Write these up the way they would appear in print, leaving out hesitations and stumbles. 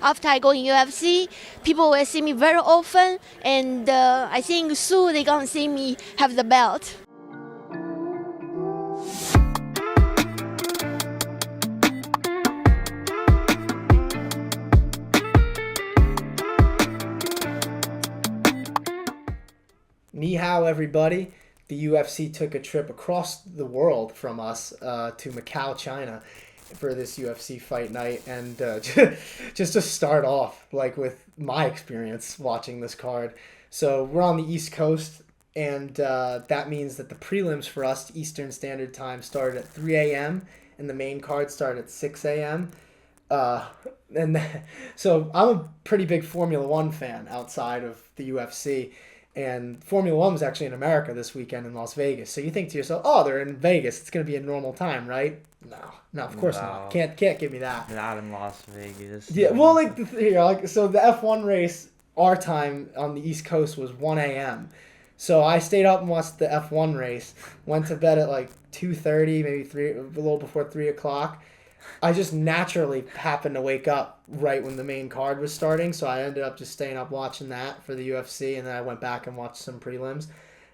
after I go in UFC, people will see me very often, and I think soon they're gonna see me have the belt. Ni hao, everybody. The UFC took a trip across the world from us to Macau, China, for this UFC fight night. And just to start off, like with my experience watching this card. So we're on the East Coast, and that means that the prelims for us, Eastern Standard Time, started at 3 a.m. and the main card started at 6 a.m. So I'm a pretty big Formula One fan outside of the UFC. And Formula One was actually in America this weekend in Las Vegas. So you think to yourself, oh, they're in Vegas. It's going to be a normal time, right? No, of course not. Can't give me that. Not in Las Vegas. Yeah, well, so the F1 race, our time on the East Coast was 1 a.m. So I stayed up and watched the F1 race. Went to bed at like 2:30, maybe a little before 3 o'clock. I just naturally happened to wake up right when the main card was starting, so I ended up just staying up watching that for the UFC, and then I went back and watched some prelims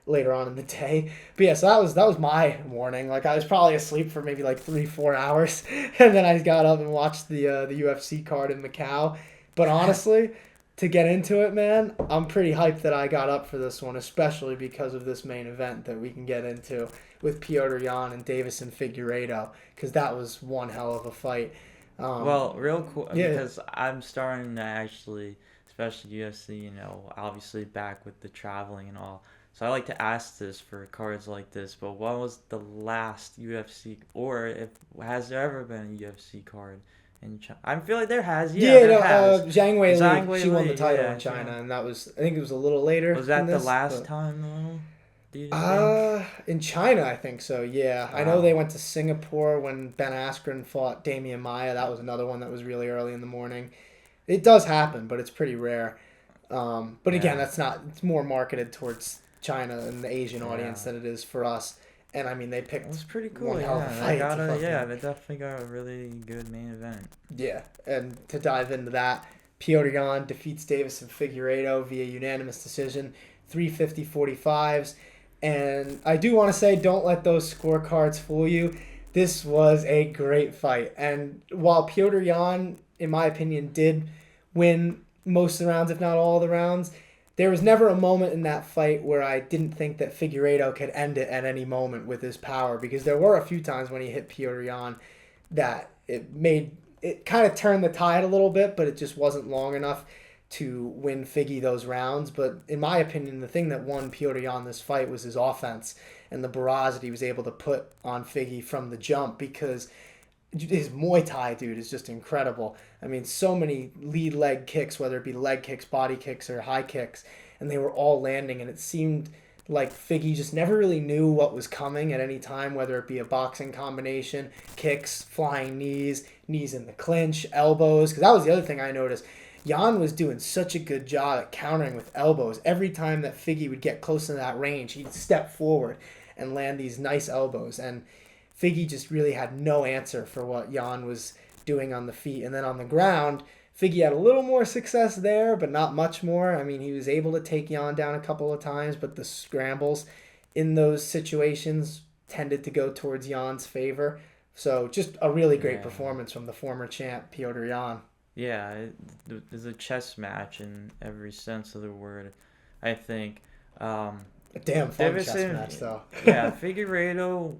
later on in the day. But yeah, so that was my morning. Like I was probably asleep for maybe like 3-4 hours, and then I got up and watched the UFC card in Macau. But honestly, to get into it, man, I'm pretty hyped that I got up for this one, especially because of this main event that we can get into with Petr Yan and Deiveson Figueiredo, because that was one hell of a fight. Well, real cool, yeah. Because I'm starting to actually, especially UFC, obviously back with the traveling and all. So I like to ask this for cards like this, but what was the last UFC, or has there ever been a UFC card in China? I feel like there has. Zhang Weili, she won the title in China, and that was, I think it was a little later. Was that the last time, though? Do you think? In China, I think so, yeah. Wow. I know they went to Singapore when Ben Askren fought Damian Maia. That was another one that was really early in the morning. It does happen, but it's pretty rare. But again, it's more marketed towards China and the Asian audience than it is for us. And I mean, they picked. It was pretty cool. One hell of a fight. They definitely got a really good main event. Yeah, and to dive into that, Petr Yan defeats Deiveson Figueiredo via unanimous decision, 350-45s. And I do want to say, don't let those scorecards fool you. This was a great fight. And while Petr Yan, in my opinion, did win most of the rounds, if not all the rounds, there was never a moment in that fight where I didn't think that Figueiredo could end it at any moment with his power, because there were a few times when he hit Petr Yan that it kind of turned the tide a little bit, but it just wasn't long enough to win Figgy those rounds. But in my opinion, the thing that won Petr Yan this fight was his offense and the barrage that he was able to put on Figgy from the jump, because his Muay Thai, dude, is just incredible. I mean, so many lead leg kicks, whether it be leg kicks, body kicks, or high kicks, and they were all landing, and it seemed like Figgy just never really knew what was coming at any time, whether it be a boxing combination, kicks, flying knees in the clinch, elbows, because that was the other thing I noticed. Yan was doing such a good job at countering with elbows. Every time that Figgy would get close to that range, he'd step forward and land these nice elbows. And Figgy just really had no answer for what Yan was doing on the feet. And then on the ground, Figgy had a little more success there, but not much more. I mean, he was able to take Yan down a couple of times, but the scrambles in those situations tended to go towards Yan's favor. So just a really great performance from the former champ, Petr Yan. Yeah, it's a chess match in every sense of the word, I think. A damn fun chess match, though. Yeah, Figueiredo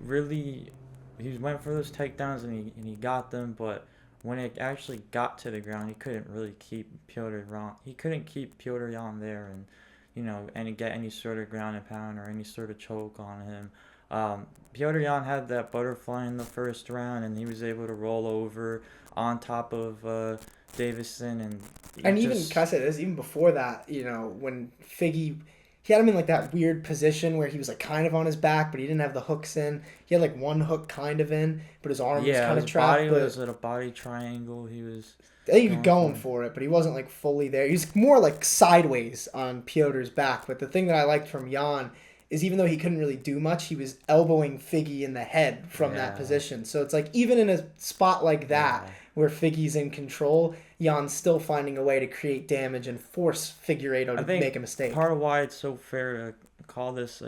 really, he went for those takedowns and he got them, but when it actually got to the ground, he couldn't really keep Petr Yan. He couldn't keep Petr Yan there and get any sort of ground and pound or any sort of choke on him. Petr Yan had that butterfly in the first round, and he was able to roll over on top of Deiveson, and even can I say this, even before that, when Figgy, he had him in like that weird position where he was like kind of on his back, but he didn't have the hooks in. He had like one hook kind of in, but his arm was kind of trapped. His body was at a body triangle. He was going for it, but he wasn't like fully there. He was more like sideways on Piotr's back. But the thing that I liked from Yan is, even though he couldn't really do much, he was elbowing Figgy in the head from that position. So it's like, even in a spot like that, where Figgy's in control, Jan's still finding a way to create damage and force Figueiredo to make a mistake. Part of why it's so fair to call this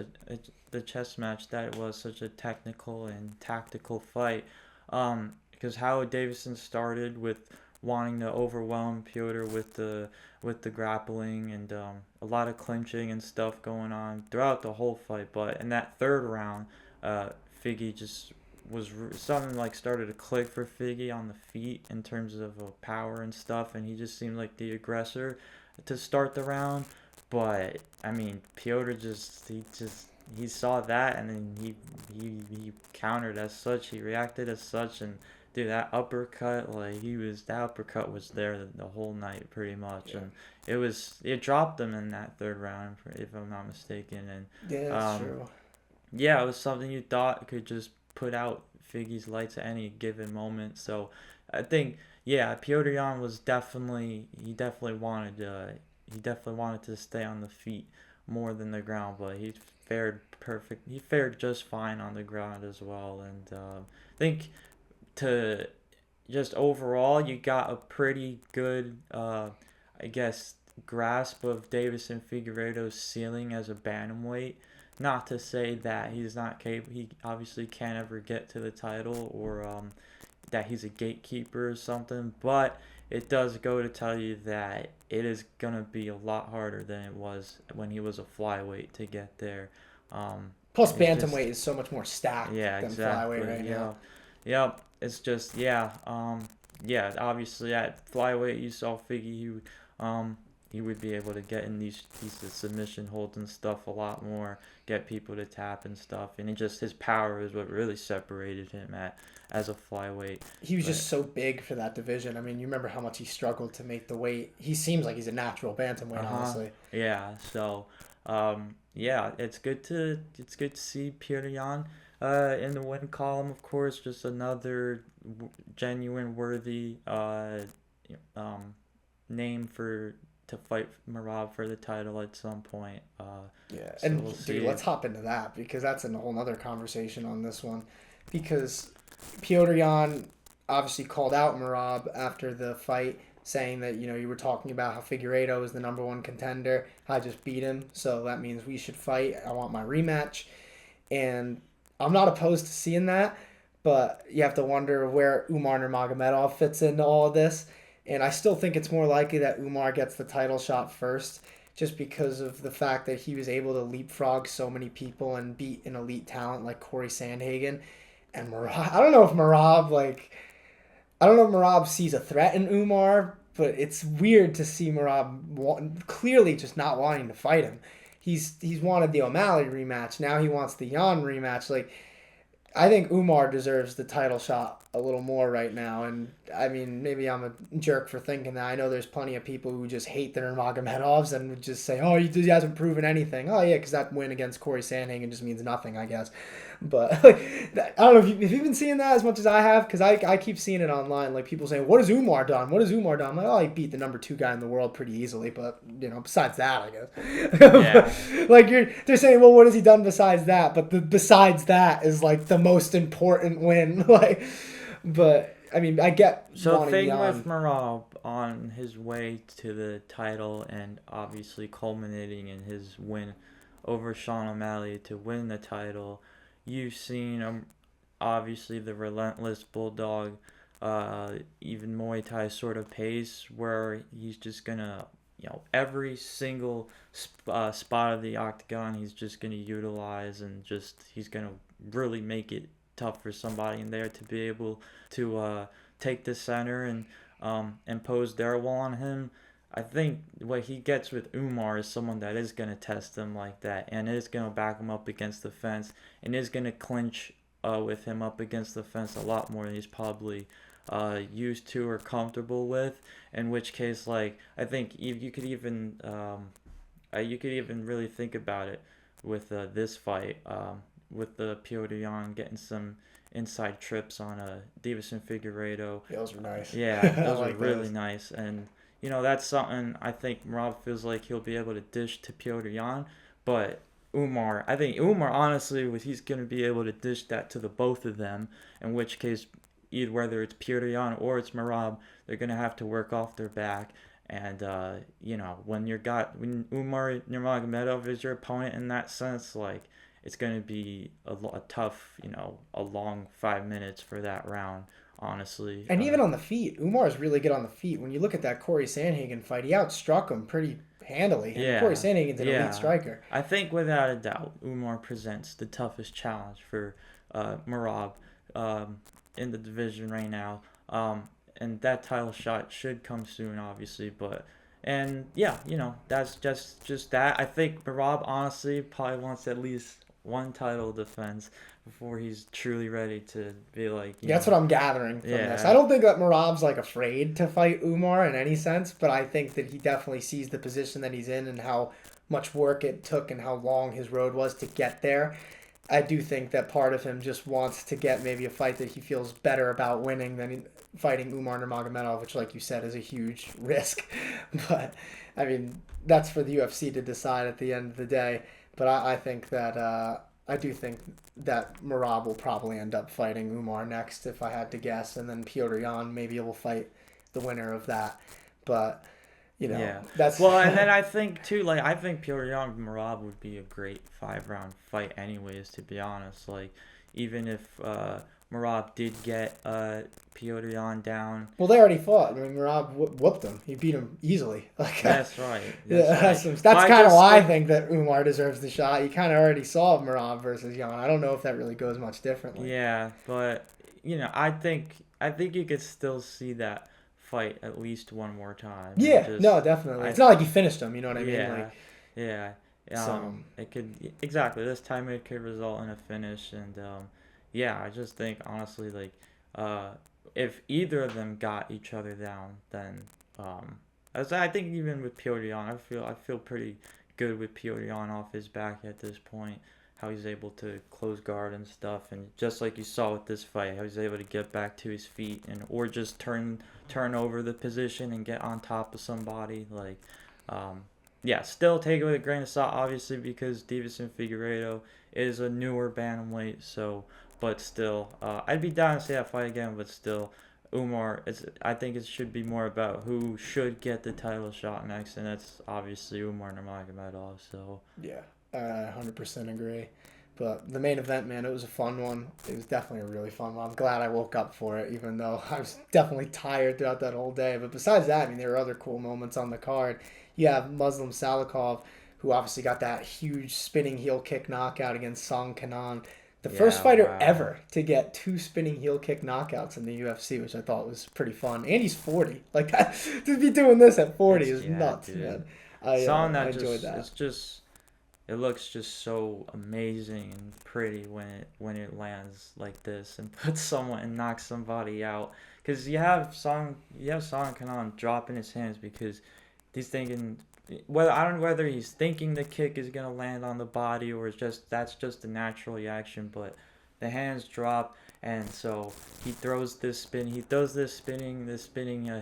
the chess match that it was such a technical and tactical fight, because how Davison started with wanting to overwhelm Piotr with the grappling and a lot of clinching and stuff going on throughout the whole fight, but in that third round, Figgy just something like started to click for Figgy on the feet in terms of power and stuff, and he just seemed like the aggressor to start the round. But I mean, Piotr he saw that, and then he countered as such. He reacted as such, and dude, that uppercut, that uppercut was there the whole night pretty much, and it dropped him in that third round, if I'm not mistaken, and yeah, that's true. Yeah, it was something you thought could just put out Figgy's lights at any given moment. So I think, yeah, Piotr Jan was definitely wanted to stay on the feet more than the ground, but he fared perfect. He fared just fine on the ground as well, and I think to just overall, you got a pretty good, I guess, grasp of Davison Figueiredo's ceiling as a bantamweight. Not to say that he's not capable. He obviously can't ever get to the title, or that he's a gatekeeper or something. But it does go to tell you that it is gonna be a lot harder than it was when he was a flyweight to get there. Plus, bantamweight is so much more stacked than exactly. flyweight right now. Yep. It's just obviously at flyweight you saw Figgy, he would be able to get in these submission holds and stuff a lot more, get people to tap and stuff, and his power is what really separated him as a flyweight. He was just so big for that division. I mean, you remember how much he struggled to make the weight. He seems like he's a natural bantamweight, honestly. Yeah. So, it's good to see Piotr Jan in the win column. Of course, just another genuine worthy name to fight Merab for the title at some point. Dude, let's hop into that, because that's a whole other conversation on this one. Because Piotr Jan obviously called out Merab after the fight, saying that, you were talking about how Figueiredo is the number one contender. I just beat him, so that means we should fight. I want my rematch. And I'm not opposed to seeing that, but you have to wonder where Umar Nurmagomedov fits into all of this. And I still think it's more likely that Umar gets the title shot first, just because of the fact that he was able to leapfrog so many people and beat an elite talent like Corey Sandhagen. And Merab, I don't know if Merab sees a threat in Umar, but it's weird to see Merab clearly just not wanting to fight him. He's wanted the O'Malley rematch. Now he wants the Jan rematch. I think Umar deserves the title shot a little more right now. And, I mean, maybe I'm a jerk for thinking that. I know there's plenty of people who just hate the Nurmagomedovs and would just say, oh, he hasn't proven anything. Oh, yeah, because that win against Corey Sandhagen just means nothing, I guess. But, I don't know if you've been seeing that as much as I have, because I keep seeing it online. People saying, what has Umar done? What has Umar done? I'm like, oh, he beat the number 2 guy in the world pretty easily. But, besides that, I guess. Yeah. They're saying, well, what has he done besides that? But besides that is, the most important win. But, I mean, I get. So, thing with Merab on his way to the title, and obviously culminating in his win over Sean O'Malley to win the title, you've seen obviously the relentless bulldog, even Muay Thai sort of pace, where he's just gonna, every single spot of the octagon he's just gonna utilize, and he's gonna really make it tough for somebody in there to be able to take the center and impose their will on him. I think what he gets with Umar is someone that is going to test him like that, and is going to back him up against the fence, and is going to clinch with him up against the fence a lot more than he's probably used to or comfortable with. In which case, I think you could even really think about it with this fight, with the Piotr Jan getting some inside trips on Davison Figueiredo. Yeah, those were nice. Yeah, those were really nice. And, that's something I think Merab feels like he'll be able to dish to Piotr Jan. But I think Umar, honestly, he's going to be able to dish that to the both of them, in which case either whether it's Petr Yan or it's Merab, they're gonna have to work off their back. And when Umar Nurmagomedov is your opponent in that sense, like it's gonna be a tough, a long 5 minutes for that round, honestly. And even on the feet, Umar's really good on the feet. When you look at that Corey Sandhagen fight, he outstruck him pretty handily. Yeah, Corey Sandhagen's an elite striker. I think without a doubt, Umar presents the toughest challenge for Merab in the division right now. And that title shot should come soon, obviously. That's just that. I think Merab honestly probably wants at least one title defense before he's truly ready to be like. That's what I'm gathering from this. I don't think that Merab's like afraid to fight Umar in any sense, but I think that he definitely sees the position that he's in and how much work it took and how long his road was to get there. I do think that part of him just wants to get maybe a fight that he feels better about winning than fighting Umar Nurmagomedov, which, like you said, is a huge risk. But, I mean, that's for the UFC to decide at the end of the day. But I think that I do think that Merab will probably end up fighting Umar next, if I had to guess, and then Petr Yan maybe will fight the winner of that. But that's and then I think too, I think Petr Yan and Merab would be a great 5-round fight, anyways. To be honest, even if Merab did get Petr Yan down. Well, they already fought. I mean, Merab whooped him. He beat him easily. That's right. That's kind of why I think that Umar deserves the shot. You kind of already saw Merab versus Yan. I don't know if that really goes much differently. Yeah, but I think you could still see that fight at least one more time. No, definitely. It's not like you finished him. You know what I mean? It could exactly. This time it could result in a finish, and I just think honestly, if either of them got each other down, then I think even with Petr Yan, I feel pretty good with Petr Yan off his back at this point. How he's able to close guard and stuff, and just like you saw with this fight, how he's able to get back to his feet or just turn over the position and get on top of somebody. Still take it with a grain of salt, obviously, because Deiveson Figueiredo is a newer bantamweight. But still, I'd be down to see that fight again. But still, Umar, I think it should be more about who should get the title shot next, and that's obviously Umar Nurmagomedov. So I 100% agree. But the main event, man, it was a fun one. It was definitely a really fun one. I'm glad I woke up for it, even though I was definitely tired throughout that whole day. But besides that, I mean, there were other cool moments on the card. You have Muslim Salikhov, who obviously got that huge spinning heel kick knockout against Song Kanan. The first fighter ever to get 2 spinning heel kick knockouts in the UFC, which I thought was pretty fun. And he's 40. That, to be doing this at 40 is nuts, dude. Man. I enjoyed that. It looks just so amazing and pretty when it lands like this and puts someone and knocks somebody out. Because you have Song Kanan dropping his hands because he's thinking whether he's thinking the kick is gonna land on the body or that's just a natural reaction, but the hands drop and so he throws this spinning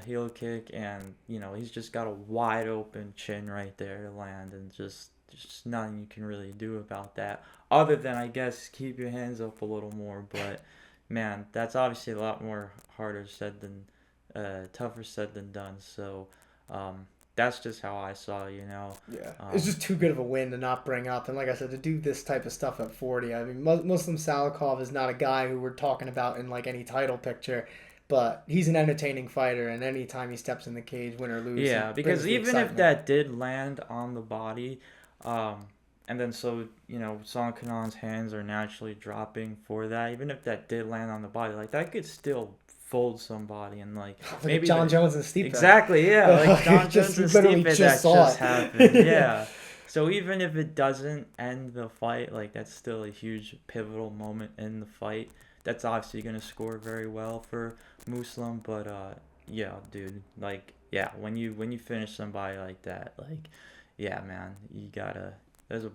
heel kick, and he's just got a wide open chin right there to land, and just nothing you can really do about that other than I guess keep your hands up a little more. But man, that's obviously a lot more tougher said than done. So that's just how I saw it, it's just too good of a win to not bring up. And like I said, to do this type of stuff at 40, I mean, Muslim Salikhov is not a guy who we're talking about in any title picture, but he's an entertaining fighter, and anytime he steps in the cage, win or lose, because even if that did land on the body, and then Song Kanan's hands are naturally dropping for that, even if that did land on the body, that could still fold somebody, and maybe John Jones and Stipe. Exactly, yeah, John Jones and Stipe that just happened. Yeah. So even if it doesn't end the fight, that's still a huge pivotal moment in the fight. That's obviously going to score very well for Muslim, but dude, when you finish somebody like that, man, you gotta. There's a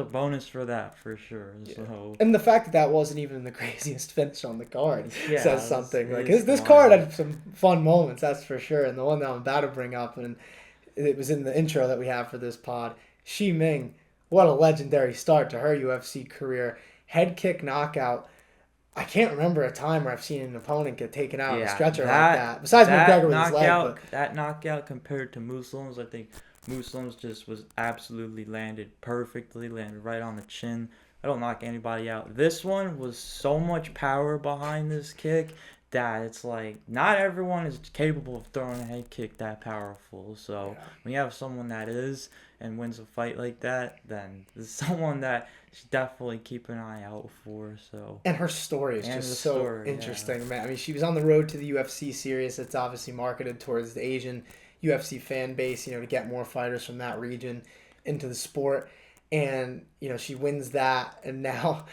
bonus for that for sure. Yeah. So and the fact that wasn't even the craziest finish on the card says something. This card had some fun moments, that's for sure. And the one that I'm about to bring up, and it was in the intro that we have for this pod, Shi Ming, what a legendary start to her UFC career. Head kick knockout I can't remember a time where I've seen an opponent get taken out on a Yeah, stretcher like that. Besides McGregor with his leg, but that knockout compared to Muslim's, I think Muslim's just was absolutely landed perfectly, landed right on the chin. I don't knock anybody out. This one was so much power behind this kick that it's like not everyone is capable of throwing a head kick that powerful. So when you have someone that is and wins a fight like that, then there's someone that you should definitely keep an eye out for. So and her story is just so interesting, man. I mean, she was on the road to the UFC series. That's obviously marketed towards the Asian UFC fan base, to get more fighters from that region into the sport. And she wins that, and now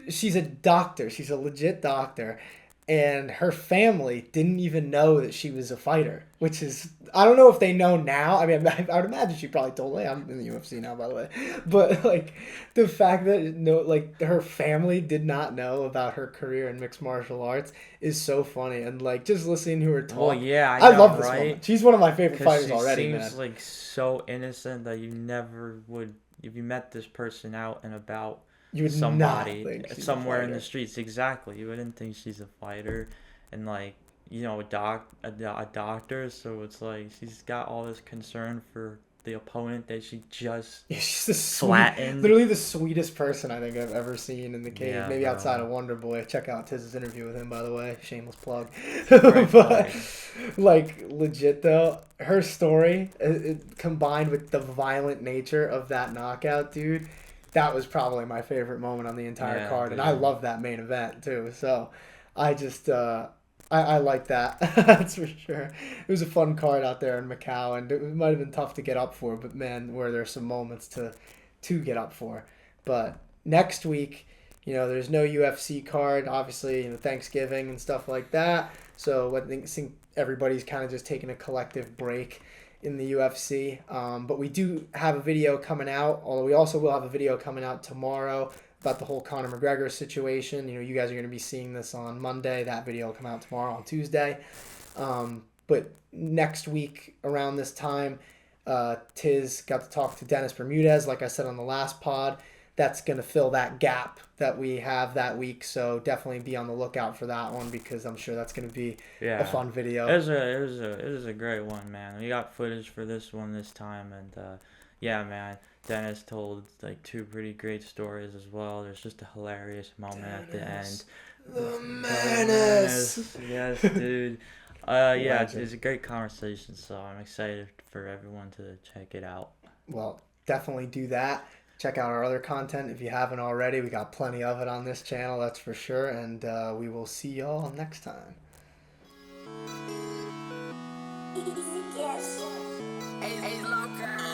she's a doctor. She's a legit doctor, and her family didn't even know that she was a fighter, which is, I don't know if they know now. I mean, I would imagine she probably told, hey, I'm in the UFC now, by the way. But like the fact that her family did not know about her career in mixed martial arts is so funny. And like just listening to her talk, well, yeah, I know, love this right? woman. She's one of my favorite fighters she already, seems man. like so innocent that you never would, if you met this person out and about, You would somebody not think she's somewhere a in the fighter. streets, exactly, you wouldn't think she's a fighter. And like a doctor, so it's like she's got all this concern for the opponent that she just She's the flattened. literally the sweetest person I think I've ever seen in the cage. Yeah, Maybe bro. outside of Wonder Boy. Check out Tiz's interview with him, by the way. Shameless plug. Great But fight. like legit though, her story combined with the violent nature of that knockout, dude. That was probably my favorite moment on the entire card, and I love that main event too. So I just I like that. That's for sure. It was a fun card out there in Macau, and it might have been tough to get up for, but man, were there some moments to get up for. But next week, there's no UFC card, obviously, Thanksgiving and stuff like that. So I think everybody's kind of just taking a collective break in the UFC. But we do have a video coming out, although we also will have a video coming out tomorrow about the whole Conor McGregor situation. You guys are going to be seeing this on Monday. That video will come out tomorrow on Tuesday. But next week around this time, Tiz got to talk to Dennis Bermudez, like I said on the last pod. That's going to fill that gap that we have that week. So definitely be on the lookout for that one, because I'm sure that's going to be a fun video. It was a great one, man. We got footage for this one this time, and yeah, man. Dennis told like two pretty great stories as well. There's just a hilarious moment at the end. The menace. Yes, dude. Yeah, it's a great conversation, so I'm excited for everyone to check it out. Well, definitely do that. Check out our other content if you haven't already. We got plenty of it on this channel, that's for sure. And we will see y'all next time. Hey, loca.